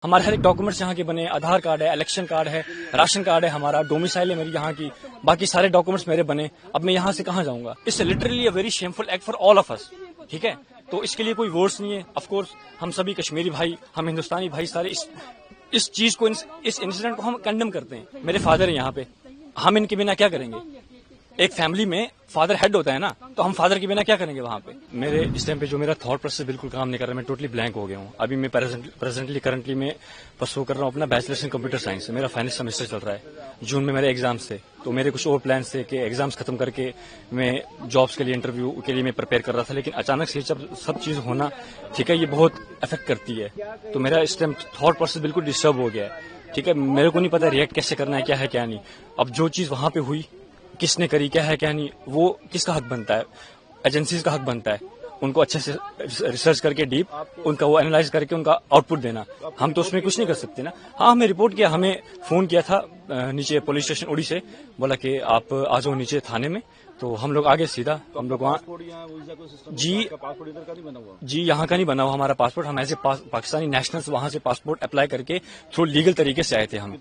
ہمارے ہر ایک ڈاکومنٹس یہاں کے بنے، آدھار کارڈ ہے، الیکشن کارڈ ہے، راشن کارڈ ہے، ہمارا ڈومیسائل ہے میری یہاں کی، باقی سارے ڈاکومنٹس میرے بنے. اب میں یہاں سے کہاں جاؤں گا؟ It's literally a very shameful act for all of us. ٹھیک ہے، تو اس کے لیے کوئی ورڈس نہیں ہے. آف کورس ہم سبھی کشمیری بھائی، ہم ہندوستانی بھائی سارے اس چیز کو، اس انسیڈنٹ کو ہم کنڈم کرتے ہیں. میرے فادر ہیں یہاں پہ، ہم ان کے بنا کیا کریں گے؟ ایک فیملی میں فادر ہیڈ ہوتا ہے نا، تو ہم فادر کے بنا کیا کریں گے وہاں پہ؟ میرے اس ٹائم پہ جو میرا تھاٹ پروسیس بالکل کام نہیں کر رہا، میں ٹوٹلی بلینک ہو گیا ہوں. ابھی میں کرنٹلی میں پرسو کر رہا ہوں اپنا بیچلرس ان کمپیوٹر سائنس سے. میرا فائنل سیمسٹر چل رہا ہے، جون میں میرے ایگزامس تھے، تو میرے کچھ اور پلانس تھے کہ ایگزامس ختم کر کے میں جابس کے لیے، انٹرویو کے لیے میں پریپیئر کر رہا تھا. لیکن اچانک سے جب سب چیز ہونا، ٹھیک ہے، یہ بہت افیکٹ کرتی ہے. تو میرا اس ٹائم تھاٹ پروسیس بالکل ڈسٹرب ہو گیا ہے. ٹھیک ہے، میرے کو نہیں پتا ریئیکٹ کیسے کرنا ہے، کیا ہے کیا نہیں. اب جو چیز وہاں پہ ہوئی، کس نے کری، کیا ہے کیا نہیں، وہ کس کا حق بنتا ہے؟ ایجنسیز کا حق بنتا ہے ان کو اچھے سے ریسرچ کر کے ڈیپ ان کا وہ اینالائز کر کے ان کا آؤٹ پٹ دینا. ہم تو اس میں کچھ نہیں کر سکتے نا. ہاں، ہمیں رپورٹ کیا، ہمیں فون کیا تھا نیچے پولیس اسٹیشن اوڑی سے، بولا کہ آپ آ جاؤ نیچے تھانے میں. تو ہم لوگ آگے سیدھا، ہم لوگ وہاں جی یہاں کا نہیں بنا ہوا ہمارا پاسپورٹ. ہم ایز اے پاکستانی نیشنلز وہاں سے پاسپورٹ اپلائی کر کے تھرو لیگل طریقے سے آئے تھے ہم.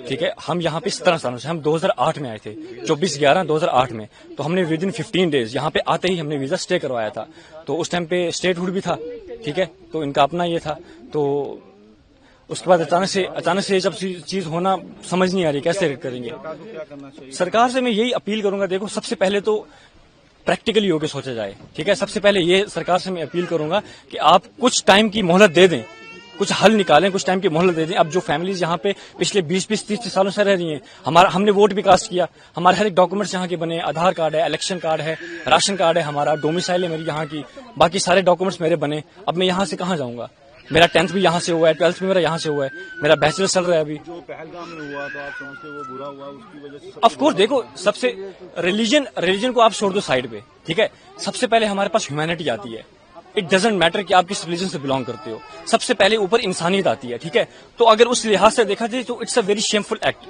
ٹھیک ہے، ہم یہاں پہ 17 سالوں سے، ہم 2008 میں آئے تھے، 24/11/2008 میں. تو ہم نے ود ان 15 days یہاں پہ آتے ہی ہم نے ویزا اسٹے کروایا تھا. تو اس ٹائم پہ اسٹیٹ ہوڈ بھی تھا. ٹھیک ہے، تو ان کا اپنا یہ تھا. تو اس کے بعد اچانک سے جب چیز ہونا، سمجھ نہیں آ رہی کیسے کریں گے. سرکار سے میں یہی اپیل کروں گا، دیکھو سب سے پہلے تو پریکٹیکلی ہو کے سوچا جائے. ٹھیک ہے، سب سے پہلے یہ سرکار سے میں اپیل کروں گا کہ آپ کچھ ٹائم کی مہلت دے دیں، کچھ حل نکالیں، کچھ ٹائم کی مہلت دے دیں. اب جو فیملیز یہاں پہ پچھلے 20-30 سالوں سے رہ رہی ہیں، ہم نے ووٹ بھی کاسٹ کیا، ہمارے ہر ایک ڈاکومنٹس یہاں کے بنے، آدھار کارڈ ہے، الیکشن کارڈ ہے، راشن کارڈ ہے، ہمارا ڈومیسائل ہے میری یہاں کی، باقی سارے ڈاکومنٹس میرے بنے. اب میں یہاں سے کہاں جاؤں گا؟ میرا 10th بھی یہاں سے ہوا ہے، 12th بھی میرا یہاں سے ہوا ہے، میرا بیچلر چل رہا ہے ابھی. جو پہلگام میں ہوا تو آپ سمجھتے وہ برا ہوا، اس کی وجہ سے آف کورس دیکھو، سب سے ریلیجن کو آپ چھوڑ دو سائڈ پہ. ٹھیک ہے، سب سے پہلے ہمارے پاس ہیومینٹی آتی ہے. اٹ ڈزنٹ میٹر کہ آپ کس ریلیجن سے بلانگ کرتے ہو، سب سے پہلے اوپر انسانیت آتی ہے. ٹھیک ہے، تو اگر اس لحاظ سے دیکھا جائے تو it's a very shameful act.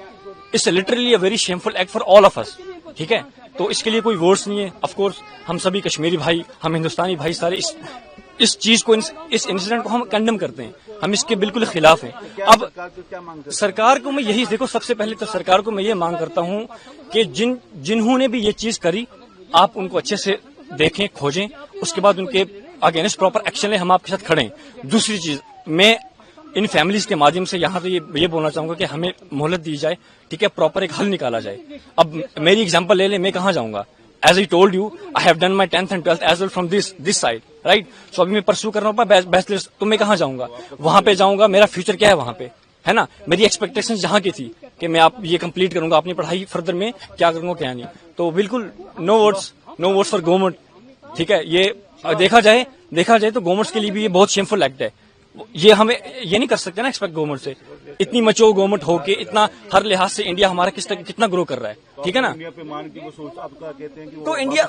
It's literally a very shameful act for all of us. ٹھیک ہے، تو اس کے لیے کوئی ورڈس نہیں ہے. آف کورس ہم سبھی کشمیری بھائی، ہم ہندوستانی بھائی سارے اس چیز کو، اس انسیڈنٹ کو ہم کنڈم کرتے ہیں. ہم اس کے بالکل خلاف ہیں. اب سرکار کو میں یہی، دیکھو سب سے پہلے تو سرکار کو میں یہ مانگ کرتا ہوں کہ جنہوں نے بھی یہ چیز کری، آپ ان کو اچھے سے دیکھیں، کھوجیں، اس کے بعد ان کے اگینسٹ پراپر ایکشن لیں. ہم آپ کے ساتھ کھڑے ہیں. دوسری چیز، میں ان فیملیز کے مادھیم سے یہاں پہ یہ بولنا چاہوں گا کہ ہمیں مہلت دی جائے. ٹھیک ہے، پراپر ایک حل نکالا جائے. اب میری اگزامپل لے لیں، میں کہاں جاؤں گا؟ As I told you, I have done my 10th and 12th as well from this side, right? So ابھی میں پرسو کر رہا ہوں اپنا بیچلرس. تو میں کہاں جاؤں گا؟ وہاں پہ جاؤں گا، میرا فیوچر کیا ہے وہاں پہ، ہے نا؟ میری ایکسپیکٹیشن جہاں کی تھی کہ میں آپ یہ کمپلیٹ کروں گا، اپنی پڑھائی فردر میں کیا کروں گا کیا نہیں. تو بالکل نو ووٹس فار گورنمنٹ. ٹھیک ہے، یہ دیکھا جائے تو گورنمنٹس کے لیے بھی یہ بہت شیمفل ایکٹ ہے. یہ ہمیں یہ نہیں کر سکتے نا ایکسپیکٹ گورنمنٹ سے. اتنی مچور گورنمنٹ ہو کے، اتنا ہر لحاظ سے انڈیا ہمارا کتنا گرو کر رہا ہے. ٹھیک ہے نا؟ تو انڈیا،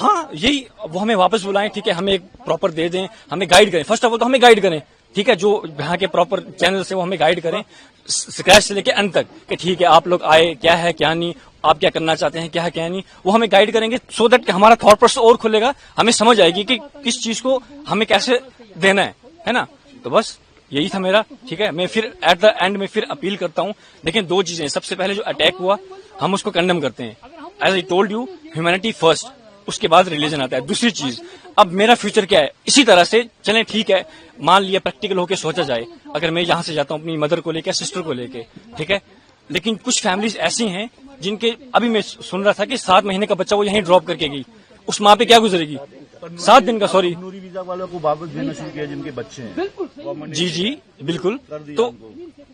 ہاں یہی، وہ ہمیں واپس بلائیں. ٹھیک ہے، ہمیں ایک پراپر دے دیں، ہمیں گائیڈ کریں. فرسٹ آف آل تو ہمیں گائیڈ کریں. ٹھیک ہے، جو یہاں کے پراپر چینل سے وہ ہمیں گائیڈ کریں اسکریچ سے لے کے اینڈ تک، کہ ٹھیک ہے آپ لوگ آئے، کیا ہے کیا نہیں، آپ کیا کرنا چاہتے ہیں، کیا ہے کیا نہیں. وہ ہمیں گائیڈ کریں گے سو دیٹ کہ ہمارا تھاٹ پروسیس اور کھلے گا. ہمیں سمجھ آئے گی کہ کس چیز کو ہمیں کیسے دینا ہے نا. تو بس یہی تھا میرا. ٹھیک ہے، میں پھر ایٹ دا اینڈ میں پھر اپیل کرتا ہوں. لیکن دو چیزیں، سب سے پہلے جو اٹیک ہوا ہم اس کو کنڈم کرتے ہیں. As I told you, humanity first, اس کے بعد ریلیجن آتا ہے. دوسری چیز، اب میرا فیوچر کیا ہے؟ اسی طرح سے چلیں. ٹھیک ہے، مان لیا پریکٹیکل ہو کے سوچا جائے، اگر میں یہاں سے جاتا ہوں اپنی مدر کو لے کے، سسٹر کو لے کے. ٹھیک ہے، لیکن کچھ فیملیز ایسی ہیں جن کے، ابھی میں سن رہا تھا کہ 7 مہینے کا بچہ وہ یہیں ڈراپ کر کے گئی. اس ماں پہ کیا گزرے گی؟ 7 دن کا، سوری، ویزا والوں کو واپس دینا شروع کیا جن کے بچے ہیں. جی بالکل. تو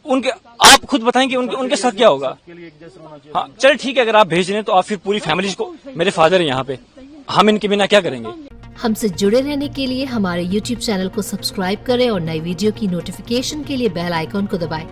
ان کے، آپ خود بتائیں کہ ان کے ساتھ کیا ہوگا. ہاں چلے ٹھیک ہے، اگر آپ بھیج رہے ہیں تو آپ پھر پوری فیملیز کو، میرے فادر ہیں یہاں پہ، ہم ان کے بنا کیا کریں گے؟ ہم سے جڑے رہنے کے لیے ہمارے YouTube چینل کو سبسکرائب کریں اور نئی ویڈیو کی نوٹیفیکیشن کے لیے بیل آئیکن کو دبائیں.